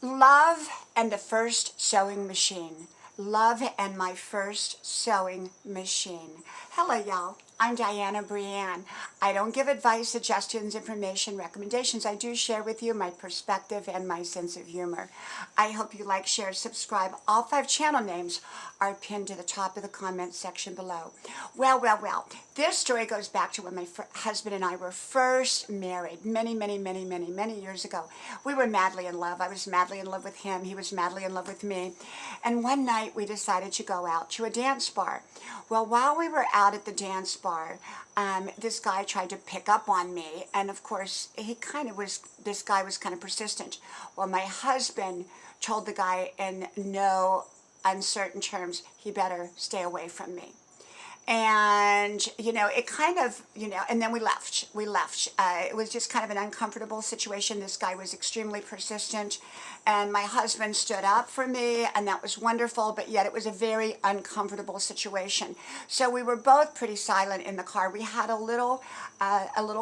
Love and the first sewing machine. Love and my first sewing machine. Hello, y'all. I'm Dianna, Brianne. I don't give advice, suggestions, information, recommendations. I do share with you my perspective and my sense of humor. I hope you like, share, subscribe. All 5 channel names are pinned to the top of the comment section below. Well. This story goes back to when my husband and I were first married many years ago. We were madly in love. I was madly in love with him. He was madly in love with me. And one night we decided to go out to a dance bar. Well, while we were out at the dance bar, this guy tried to pick up on me, and of course this guy was kind of persistent. Well, my husband told the guy in no uncertain terms, he better stay away from me. And, it kind of, and then we left. It was just kind of an uncomfortable situation. This guy was extremely persistent, and my husband stood up for me, and that was wonderful, but yet it was a very uncomfortable situation. So we were both pretty silent in the car. We had a little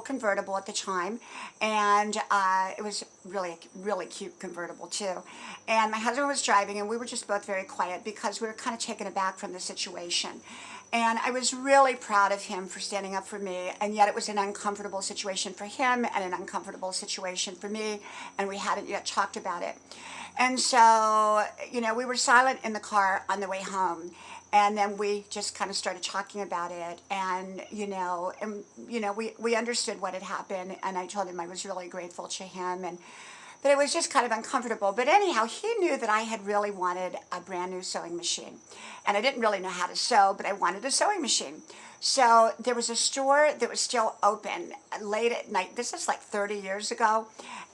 convertible at the time, and it was really cute convertible too. And my husband was driving, and we were just both very quiet because we were kind of taken aback from the situation. And I was really proud of him for standing up for me, and yet it was an uncomfortable situation for him and an uncomfortable situation for me, and we hadn't yet talked about it. And so, we were silent in the car on the way home, and then we just kind of started talking about it, and, we understood what had happened, and I told him I was really grateful to him, but it was just kind of uncomfortable. But anyhow, he knew that I had really wanted a brand new sewing machine. And I didn't really know how to sew, but I wanted a sewing machine. So there was a store that was still open late at night. This is like 30 years ago.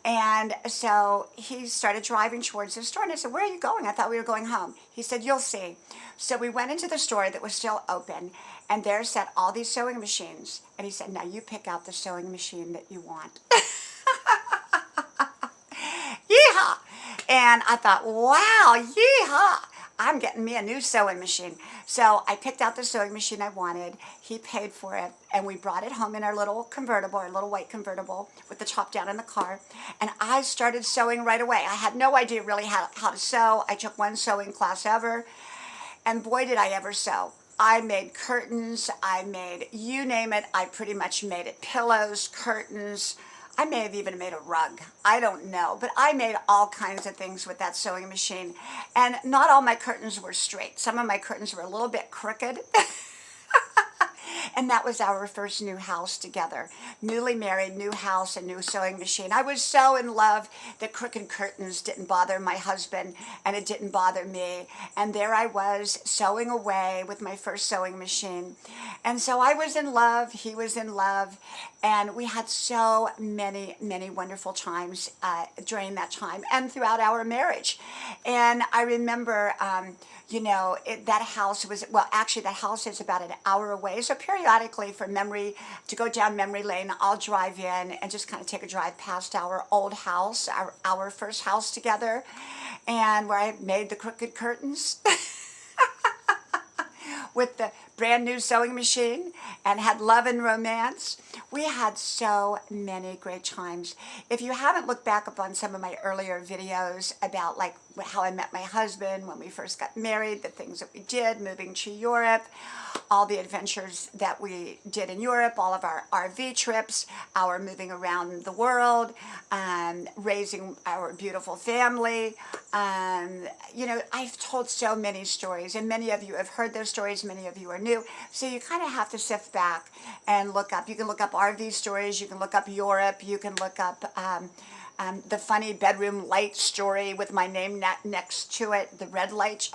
And so he started driving towards the store, and I said, "Where are you going? I thought we were going home." He said, "You'll see." So we went into the store that was still open, and there sat all these sewing machines. And he said, "Now you pick out the sewing machine that you want." Yeehaw! And I thought, wow, yeehaw! I'm getting me a new sewing machine. So I picked out the sewing machine I wanted. He paid for it, and we brought it home in our little convertible, our little white convertible with the top down in the car. And I started sewing right away. I had no idea really how to sew. I took one sewing class ever, and boy, did I ever sew. I made curtains. I made, you name it, I pretty much made it. Pillows, curtains. I may have even made a rug. I don't know. But I made all kinds of things with that sewing machine. And not all my curtains were straight. Some of my curtains were a little bit crooked. And that was our first new house together. Newly married, new house, and new sewing machine. I was so in love that crooked curtains didn't bother my husband, and it didn't bother me. And there I was, sewing away with my first sewing machine. And so I was in love, he was in love, and we had so many wonderful times during that time and throughout our marriage. And I remember, that house was, well, actually that house is about an hour away. So periodically to go down memory lane, I'll drive in and just kind of take a drive past our old house, our first house together, and where I made the crooked curtains with the brand new sewing machine and had love and romance. We had so many great times. If you haven't looked back upon some of my earlier videos about like how I met my husband, when we first got married, the things that we did, moving to Europe, all the adventures that we did in Europe, all of our RV trips, our moving around the world, raising our beautiful family. I've told so many stories, and many of you have heard those stories, many of you are new, so you kind of have to sift back and look up. You can look up RV stories, you can look up Europe, you can look up the funny bedroom light story with my name next to it, the red light.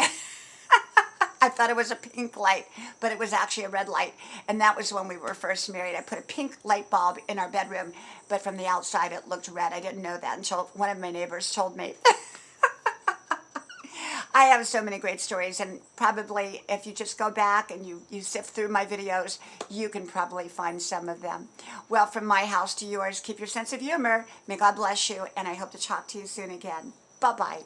I thought it was a pink light, but it was actually a red light. And that was when we were first married. I put a pink light bulb in our bedroom, but from the outside it looked red. I didn't know that until one of my neighbors told me. I have so many great stories, and probably if you just go back and you sift through my videos, you can probably find some of them. Well, from my house to yours, keep your sense of humor. May God bless you, and I hope to talk to you soon again. Bye-bye.